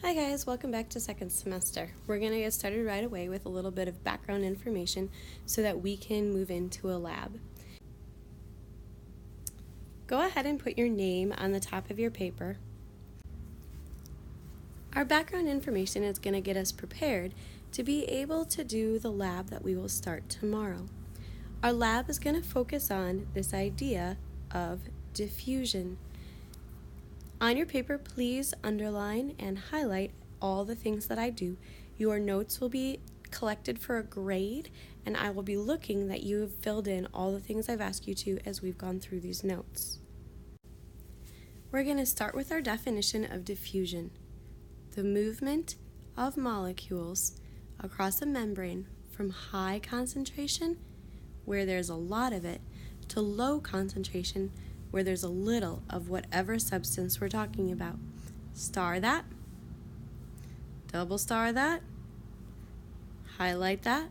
Hi guys, welcome back to second semester. We're going to get started right away with a little bit of background information so that we can move into a lab. Go ahead and put your name on the top of your paper. Our background information is going to get us prepared to be able to do the lab that we will start tomorrow. Our lab is going to focus on this idea of diffusion. On your paper, please underline and highlight all the things that I do. Your notes will be collected for a grade, and I will be looking that you have filled in all the things I've asked you to as we've gone through these notes. We're going to start with our definition of diffusion: the movement of molecules across a membrane from high concentration, where there's a lot of it, to low concentration, where there's a little of whatever substance we're talking about. Star that, double star that, highlight that.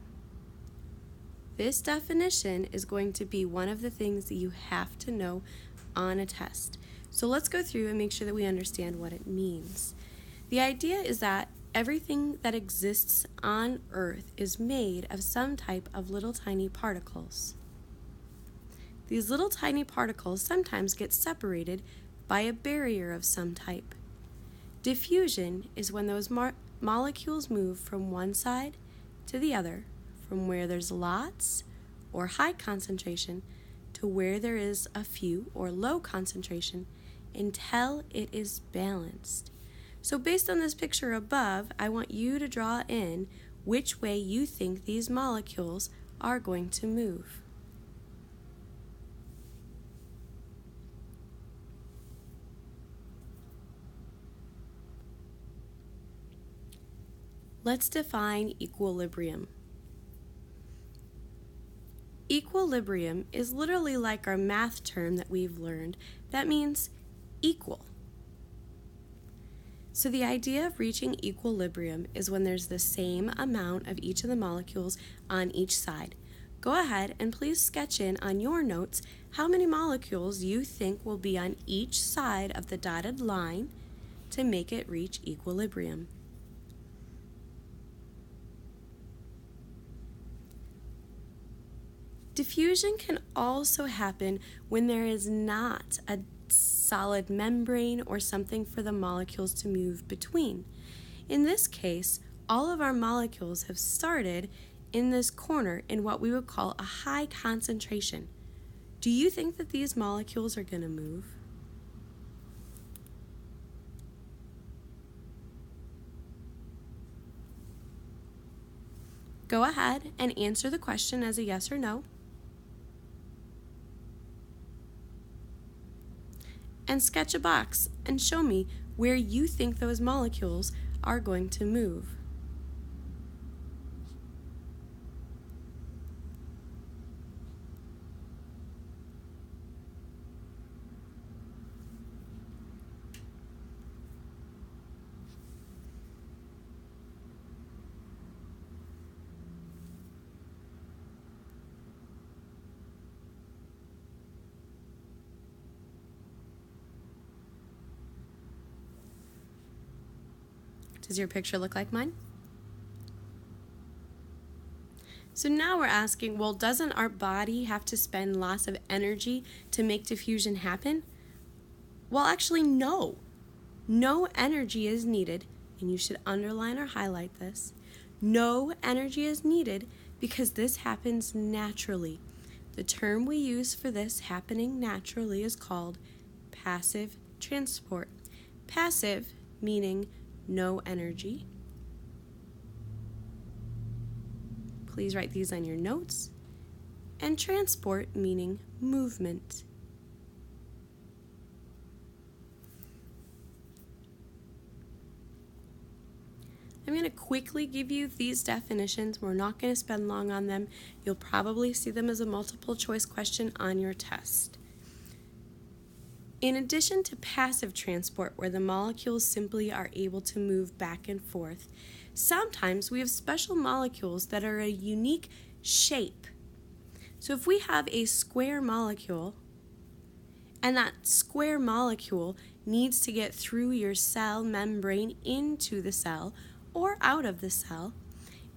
This definition is going to be one of the things that you have to know on a test. So let's go through and make sure that we understand what it means. The idea is that everything that exists on Earth is made of some type of little tiny particles. These little tiny particles sometimes get separated by a barrier of some type. Diffusion is when those molecules move from one side to the other, from where there's lots or high concentration to where there is a few or low concentration, until it is balanced. So based on this picture above, I want you to draw in which way you think these molecules are going to move. Let's define equilibrium. Equilibrium is literally like our math term that we've learned that means equal. So the idea of reaching equilibrium is when there's the same amount of each of the molecules on each side. Go ahead and please sketch in on your notes how many molecules you think will be on each side of the dotted line to make it reach equilibrium. Diffusion can also happen when there is not a solid membrane or something for the molecules to move between. In this case, all of our molecules have started in this corner in what we would call a high concentration. Do you think that these molecules are going to move? Go ahead and answer the question as a yes or no. And sketch a box and show me where you think those molecules are going to move. Does your picture look like mine? So now we're asking, well, doesn't our body have to spend lots of energy to make diffusion happen? Well, actually, no. No energy is needed, and you should underline or highlight this. No energy is needed because this happens naturally. The term we use for this happening naturally is called passive transport. Passive meaning no energy. Please write these on your notes. And transport meaning movement. I'm going to quickly give you these definitions. We're not going to spend long on them. You'll probably see them as a multiple choice question on your test. In addition to passive transport, where the molecules simply are able to move back and forth, sometimes we have special molecules that are a unique shape. So if we have a square molecule, and that square molecule needs to get through your cell membrane into the cell or out of the cell,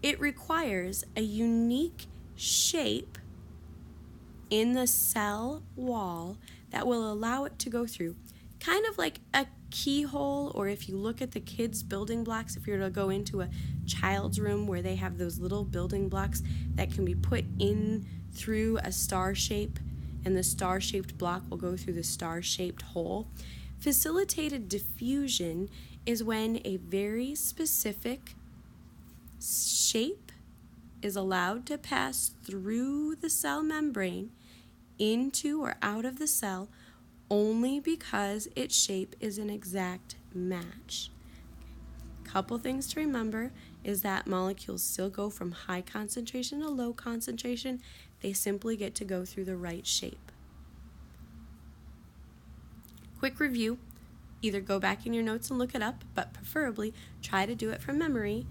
it requires a unique shape in the cell wall that will allow it to go through. Kind of like a keyhole, or if you look at the kids' building blocks, if you're to go into a child's room where they have those little building blocks that can be put in through a star shape, and the star-shaped block will go through the star-shaped hole. Facilitated diffusion is when a very specific shape is allowed to pass through the cell membrane into or out of the cell only because its shape is an exact match. Couple things to remember is that molecules still go from high concentration to low concentration. They simply get to go through the right shape. Quick review. Either go back in your notes and look it up, but preferably try to do it from memory.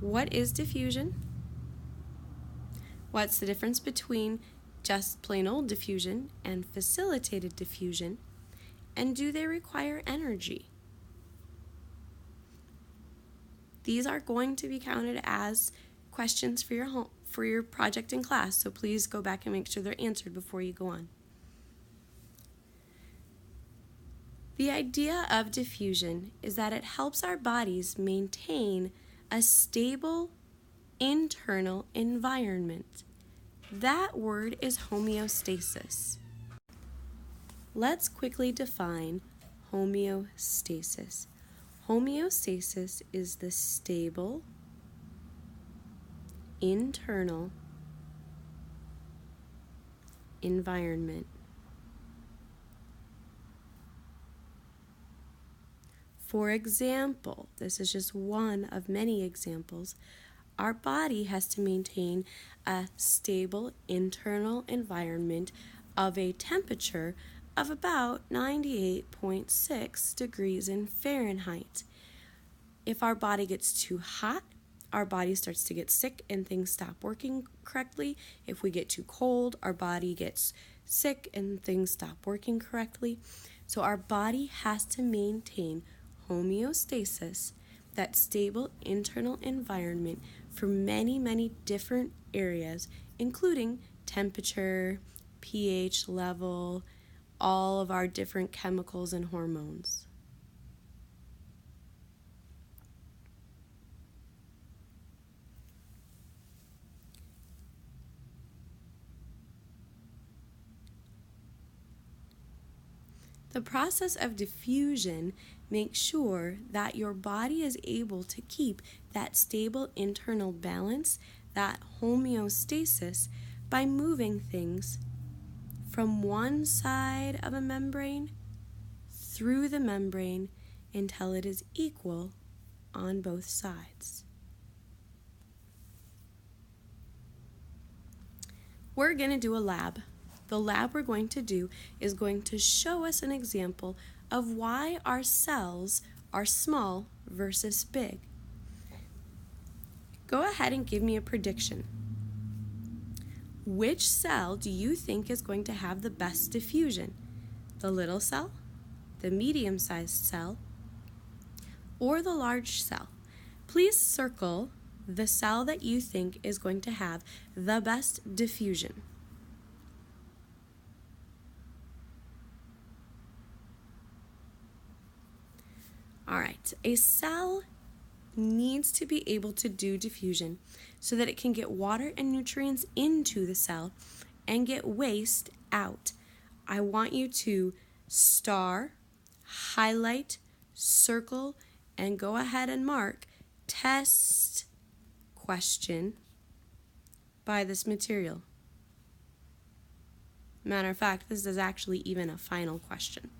What is diffusion? What's the difference between just plain old diffusion and facilitated diffusion? And do they require energy? These are going to be counted as questions for your project in class, so please go back and make sure they're answered before you go on. The idea of diffusion is that it helps our bodies maintain a stable internal environment. That word is homeostasis. Let's quickly define homeostasis. Homeostasis is the stable internal environment. For example, this is just one of many examples, our body has to maintain a stable internal environment of a temperature of about 98.6 degrees in Fahrenheit. If our body gets too hot, our body starts to get sick and things stop working correctly. If we get too cold, our body gets sick and things stop working correctly. So our body has to maintain homeostasis, that stable internal environment, for many, many different areas, including temperature, pH level, all of our different chemicals and hormones. The process of diffusion makes sure that your body is able to keep that stable internal balance, that homeostasis, by moving things from one side of a membrane through the membrane until it is equal on both sides. We're going to do a lab. The lab we're going to do is going to show us an example of why our cells are small versus big. Go ahead and give me a prediction. Which cell do you think is going to have the best diffusion? The little cell, the medium-sized cell, or the large cell? Please circle the cell that you think is going to have the best diffusion. All right, a cell needs to be able to do diffusion so that it can get water and nutrients into the cell and get waste out. I want you to star, highlight, circle, and go ahead and mark test question by this material. Matter of fact, this is actually even a final question.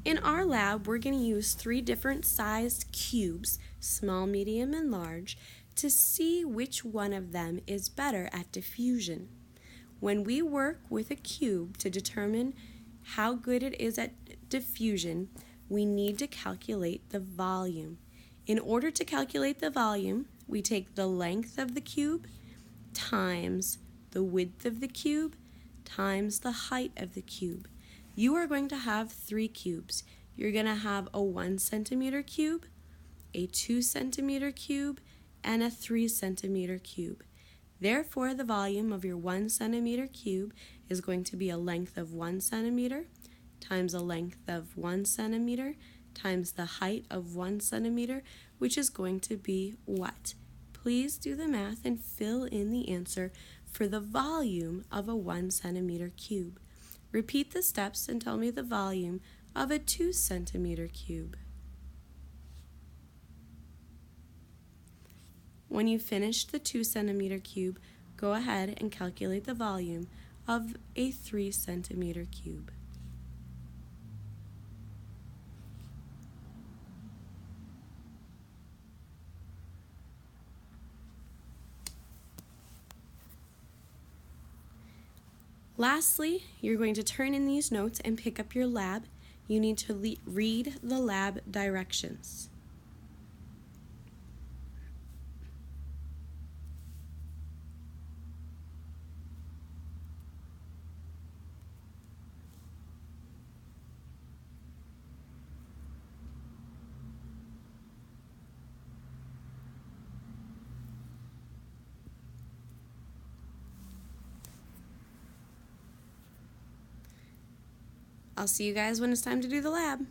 In our lab, we're going to use 3 different sized cubes, small, medium, and large, to see which one of them is better at diffusion. When we work with a cube to determine how good it is at diffusion, we need to calculate the volume. In order to calculate the volume, we take the length of the cube times the width of the cube times the height of the cube. You are going to have 3 cubes. You're going to have a 1 centimeter cube, a 2 centimeter cube, and a 3 centimeter cube. Therefore, the volume of your 1 centimeter cube is going to be a length of 1 centimeter times a length of 1 centimeter times the height of 1 centimeter, which is going to be what? Please do the math and fill in the answer for the volume of a 1 centimeter cube. Repeat the steps and tell me the volume of a 2 centimeter cube. When you finish the 2 centimeter cube, go ahead and calculate the volume of a 3 centimeter cube. Lastly, you're going to turn in these notes and pick up your lab. You need to read the lab directions. I'll see you guys when it's time to do the lab.